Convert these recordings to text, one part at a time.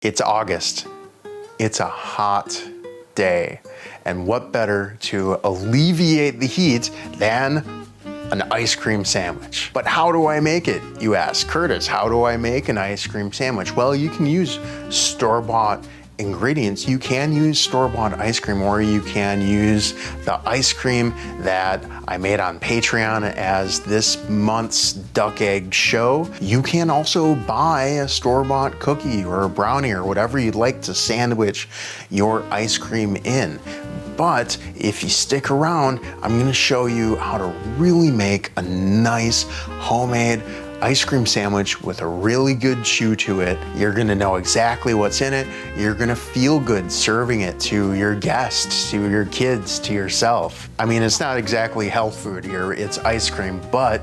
It's August. It's a hot day. And what better to alleviate the heat than an ice cream sandwich? But how do I make it, you ask? Curtis, how do I make an ice cream sandwich? Well, you can use store-bought ingredients. You can use store-bought ice cream, or you can use the ice cream that I made on Patreon as this month's duck egg show. You can also buy a store-bought cookie or a brownie or whatever you'd like to sandwich your ice cream in. But if you stick around, I'm gonna show you how to really make a nice homemade ice cream sandwich with a really good chew to it. You're gonna know exactly what's in it. You're gonna feel good serving it to your guests, to your kids, to yourself. I mean, it's not exactly health food here, it's ice cream, but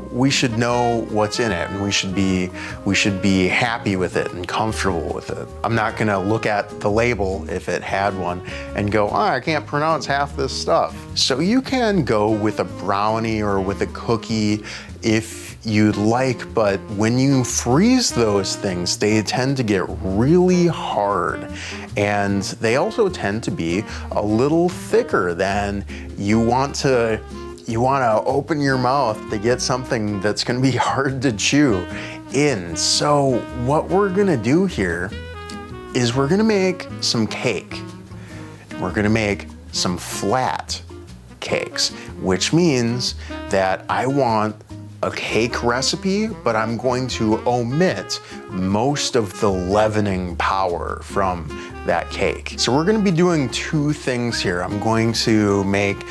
we should know what's in it, and we should be happy with it and comfortable with it. I'm not gonna look at the label if it had one and go, oh, I can't pronounce half this stuff. So you can go with a brownie or with a cookie if you'd like, but when you freeze those things, they tend to get really hard, and they also tend to be a little thicker than you want to open your mouth to get something that's gonna be hard to chew in. So what we're gonna do here is we're gonna make some cake. We're gonna make some flat cakes, which means that I want a cake recipe, but I'm going to omit most of the leavening power from that cake. So we're gonna be doing two things here. I'm going to make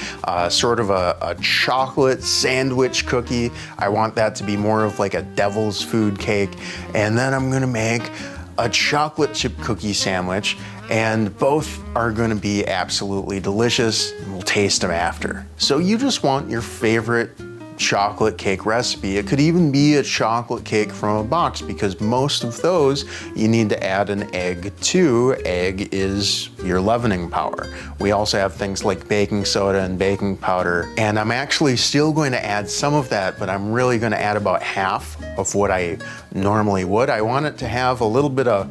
sort of a chocolate sandwich cookie. I want that to be more of like a devil's food cake. And then I'm gonna make a chocolate chip cookie sandwich, and both are gonna be absolutely delicious, and we'll taste them after. So you just want your favorite chocolate cake recipe. It could even be a chocolate cake from a box, because most of those you need to add an egg to. Egg is your leavening power. We also have things like baking soda and baking powder, and I'm actually still going to add some of that, but I'm really going to add about half of what I normally would. I want it to have a little bit of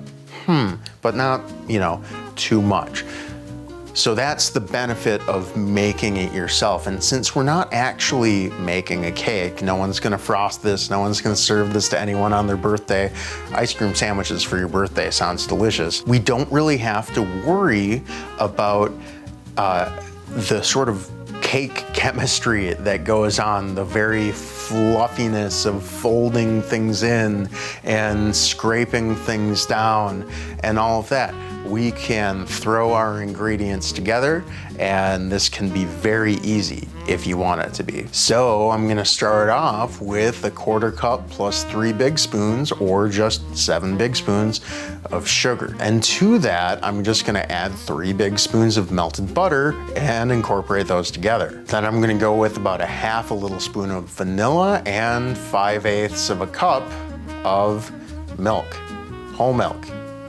but not, too much. So that's the benefit of making it yourself. And since we're not actually making a cake, no one's gonna frost this, no one's gonna serve this to anyone on their birthday. Ice cream sandwiches for your birthday sounds delicious. We don't really have to worry about the sort of cake chemistry that goes on, the very fluffiness of folding things in and scraping things down and all of that. We can throw our ingredients together, and this can be very easy if you want it to be. So I'm gonna start off with a 1/4 cup plus 3 big spoons, or just 7 big spoons of sugar. And to that, I'm just gonna add 3 big spoons of melted butter and incorporate those together. Then I'm gonna go with about a 1/2 little spoon of vanilla and 5/8 of a cup of milk, whole milk.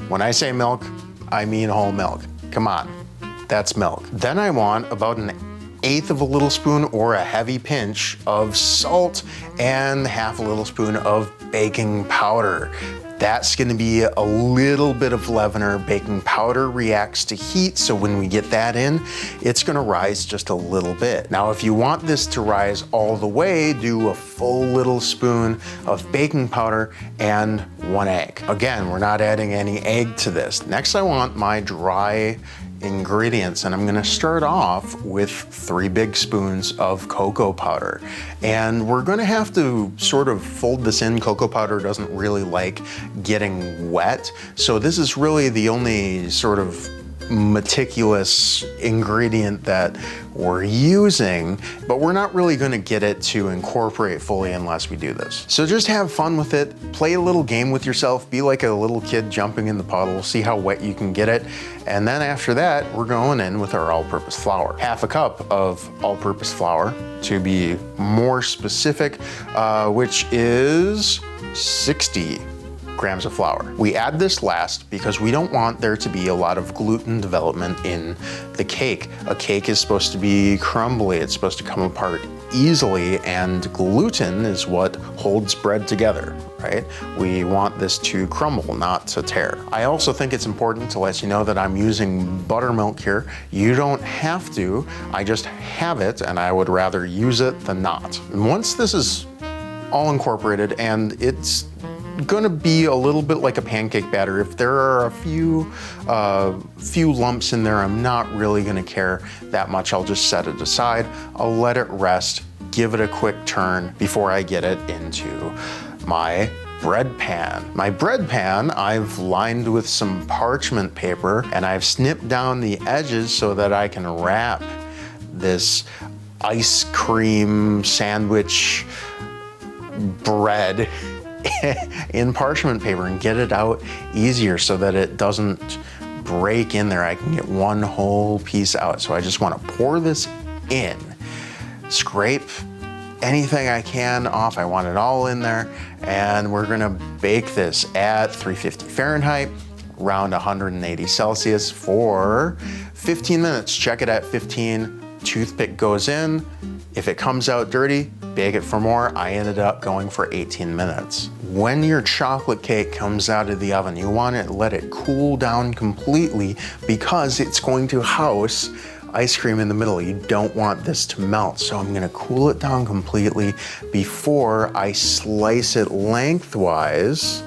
When I say milk, I mean whole milk. Come on, that's milk. Then I want about an 1/8 of a little spoon, or a heavy pinch of salt, and 1/2 a little spoon of baking powder. That's gonna be a little bit of leavener. Baking powder reacts to heat, so when we get that in, it's gonna rise just a little bit. Now, if you want this to rise all the way, do a full little spoon of baking powder and 1 egg. Again, we're not adding any egg to this. Next, I want my dry ingredients, and I'm gonna start off with 3 big spoons of cocoa powder. And we're gonna have to sort of fold this in. Cocoa powder doesn't really like getting wet, so this is really the only sort of meticulous ingredient that we're using, but we're not really gonna get it to incorporate fully unless we do this. So just have fun with it, play a little game with yourself, be like a little kid jumping in the puddle, see how wet you can get it, and then after that, we're going in with our all-purpose flour. 1/2 cup of all-purpose flour, to be more specific, which is 60 grams of flour. We add this last because we don't want there to be a lot of gluten development in the cake. A cake is supposed to be crumbly, it's supposed to come apart easily, and gluten is what holds bread together, right? We want this to crumble, not to tear. I also think it's important to let you know that I'm using buttermilk here. You don't have to, I just have it and I would rather use it than not. And once this is all incorporated, and it's gonna be a little bit like a pancake batter. If there are a few lumps in there, I'm not really gonna care that much. I'll just set it aside. I'll let it rest, give it a quick turn before I get it into my bread pan. My bread pan I've lined with some parchment paper, and I've snipped down the edges so that I can wrap this ice cream sandwich bread in parchment paper and get it out easier so that it doesn't break in there. I can get one whole piece out. So I just want to pour this in, scrape anything I can off. I want it all in there, and we're gonna bake this at 350 Fahrenheit, around 180 Celsius for 15 minutes. Check it at 15. Toothpick goes in. If it comes out dirty, bake it for more. I ended up going for 18 minutes. When your chocolate cake comes out of the oven, you want to let it cool down completely because it's going to house ice cream in the middle. You don't want this to melt. So I'm gonna cool it down completely before I slice it lengthwise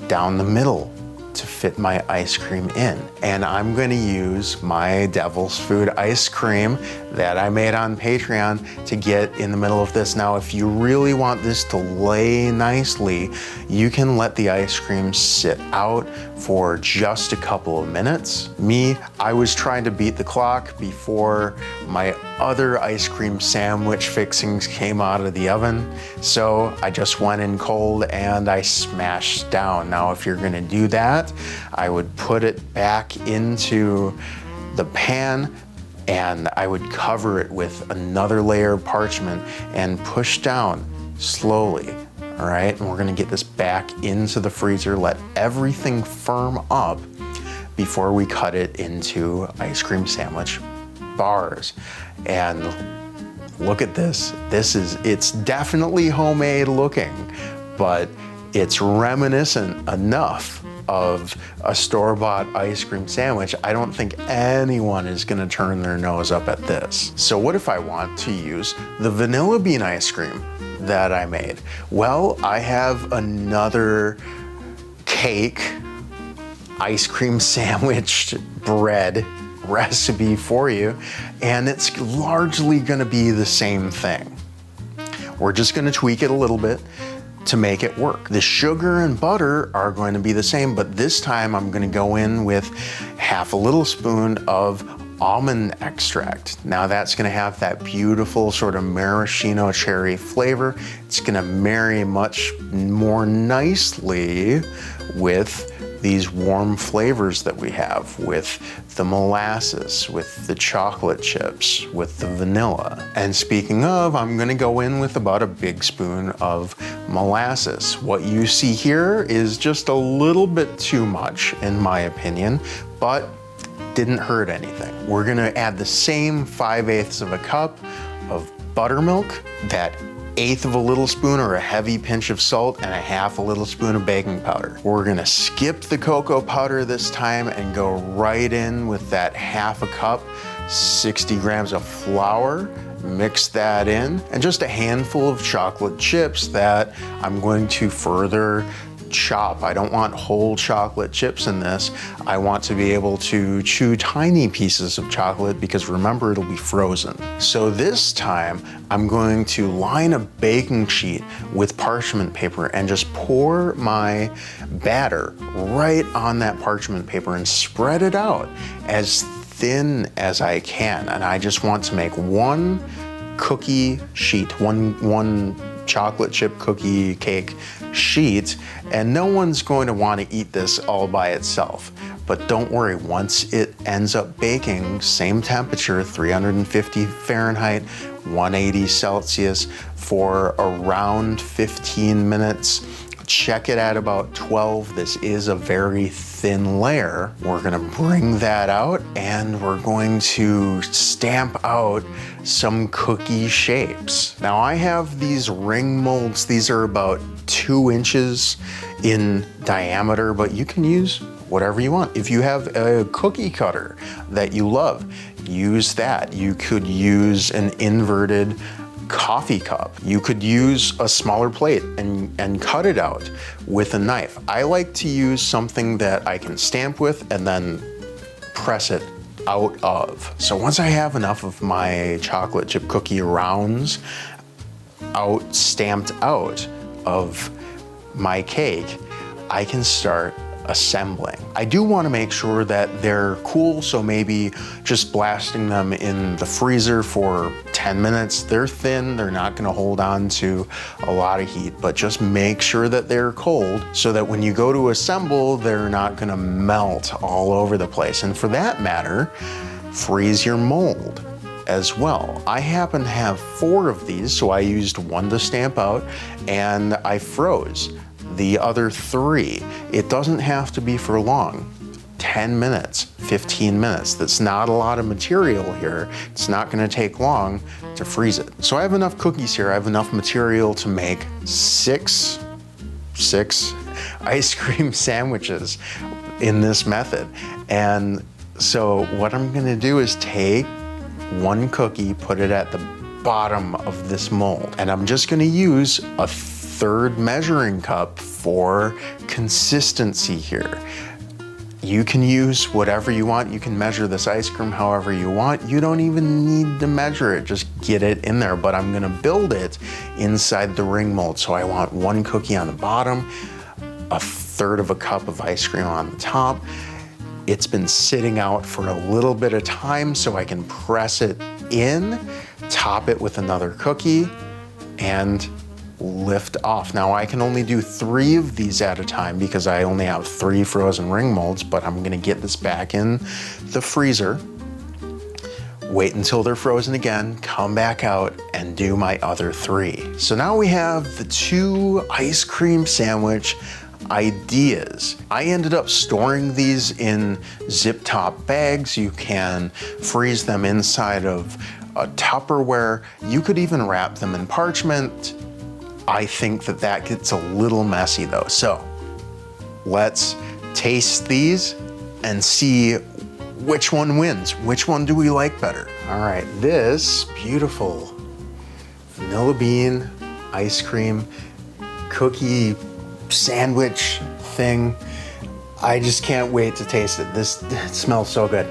down the middle to fit my ice cream in. And I'm gonna use my Devil's Food ice cream that I made on Patreon to get in the middle of this. Now, if you really want this to lay nicely, you can let the ice cream sit out for just a couple of minutes. Me, I was trying to beat the clock before my other ice cream sandwich fixings came out of the oven. So I just went in cold and I smashed down. Now, if you're gonna do that, I would put it back into the pan and I would cover it with another layer of parchment and push down slowly. All right, and we're gonna get this back into the freezer, let everything firm up before we cut it into ice cream sandwich bars. And look at this. It's definitely homemade looking, but it's reminiscent enough of a store-bought ice cream sandwich. I don't think anyone is gonna turn their nose up at this. So what if I want to use the vanilla bean ice cream that I made? Well, I have another cake, ice cream sandwich bread recipe for you, and it's largely gonna be the same thing. We're just gonna tweak it a little bit to make it work. The sugar and butter are going to be the same, but this time I'm gonna go in with half a little spoon of almond extract. Now that's gonna have that beautiful sort of maraschino cherry flavor. It's gonna marry much more nicely with these warm flavors that we have, with the molasses, with the chocolate chips, with the vanilla. And speaking of, I'm gonna go in with about a big spoon of molasses. What you see here is just a little bit too much, in my opinion, but didn't hurt anything. We're gonna add the same 5/8 of a cup of buttermilk, that 1/8 of a little spoon or a heavy pinch of salt, and a half a little spoon of baking powder. We're gonna skip the cocoa powder this time and go right in with that half a cup, 60 grams of flour, mix that in, and just a handful of chocolate chips that I'm going to further chop. I don't want whole chocolate chips in this. I want to be able to chew tiny pieces of chocolate because remember, it'll be frozen. So this time I'm going to line a baking sheet with parchment paper and just pour my batter right on that parchment paper and spread it out as thin as I can. And I just want to make one cookie sheet, one chocolate chip cookie cake sheet, and no one's going to want to eat this all by itself. But don't worry, once it ends up baking, same temperature, 350 Fahrenheit, 180 Celsius for around 15 minutes, check it at about 12. This is a very thin layer. We're gonna bring that out and we're going to stamp out some cookie shapes. Now I have these ring molds. These are about 2 inches in diameter, but you can use whatever you want. If you have a cookie cutter that you love, use that. You could use an inverted coffee cup. You could use a smaller plate and cut it out with a knife. I like to use something that I can stamp with and then press it out of. So once I have enough of my chocolate chip cookie rounds stamped out of my cake, I can start assembling. I do want to make sure that they're cool, so maybe just blasting them in the freezer for 10 minutes. They're thin, they're not going to hold on to a lot of heat, but just make sure that they're cold so that when you go to assemble, they're not going to melt all over the place. And for that matter, freeze your mold as well. I happen to have 4 of these, so I used 1 to stamp out and I froze the other 3. It doesn't have to be for long. 10 minutes, 15 minutes. That's not a lot of material here. It's not gonna take long to freeze it. So I have enough cookies here. I have enough material to make 6 ice cream sandwiches in this method. And so what I'm gonna do is take 1 cookie, put it at the bottom of this mold, and I'm just gonna use a 1/3 measuring cup for consistency here. You can use whatever you want. You can measure this ice cream however you want. You don't even need to measure it, just get it in there. But I'm gonna build it inside the ring mold. So I want 1 cookie on the bottom, a 1/3 of a cup of ice cream on the top. It's been sitting out for a little bit of time so I can press it in, top it with another cookie, and lift off. Now I can only do 3 of these at a time because I only have 3 frozen ring molds, but I'm gonna get this back in the freezer, wait until they're frozen again, come back out and do my other 3. So now we have the 2 ice cream sandwich ideas. I ended up storing these in zip top bags. You can freeze them inside of a Tupperware. You could even wrap them in parchment. I think that gets a little messy though. So let's taste these and see which one wins. Which one do we like better? All right, this beautiful vanilla bean ice cream cookie sandwich thing. I just can't wait to taste it. It smells so good.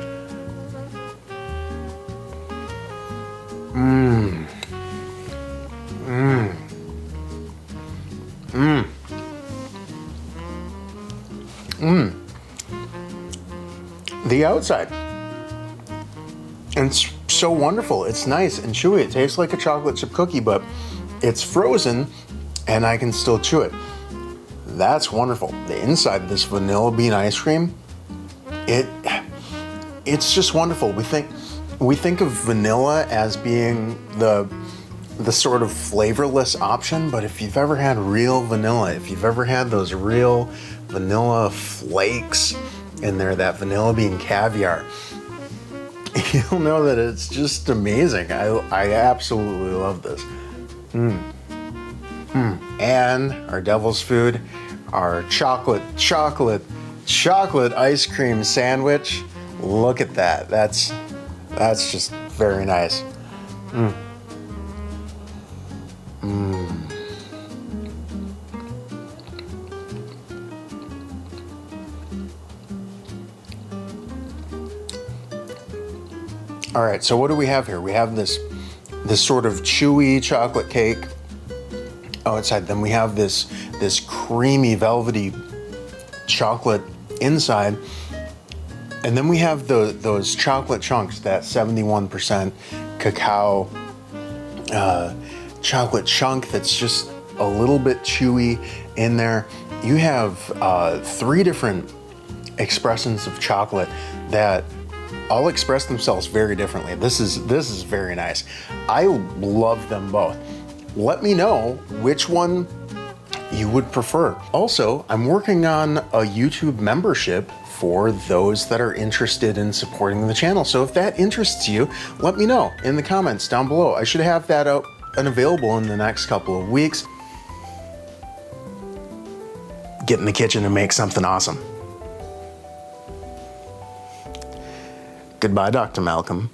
The outside, it's so wonderful. It's nice and chewy. It tastes like a chocolate chip cookie, but it's frozen and I can still chew it. That's wonderful. The inside of this vanilla bean ice cream, it's just wonderful. We think of vanilla as being the sort of flavorless option, but if you've ever had real vanilla, if you've ever had those real vanilla flakes in there, that vanilla bean caviar, you'll know that it's just amazing. I absolutely love this. And our devil's food, our chocolate ice cream sandwich. Look at that. That's just very nice. All right, so what do we have here? We have this sort of chewy chocolate cake outside. Then we have this creamy, velvety chocolate inside. And then we have those chocolate chunks, that 71% cacao chocolate chunk that's just a little bit chewy in there. You have 3 different expressions of chocolate that all express themselves very differently. This is very nice. I love them both. Let me know which one you would prefer. Also, I'm working on a YouTube membership for those that are interested in supporting the channel. So if that interests you, let me know in the comments down below. I should have that out and available in the next couple of weeks. Get in the kitchen and make something awesome. Goodbye, Dr. Malcolm.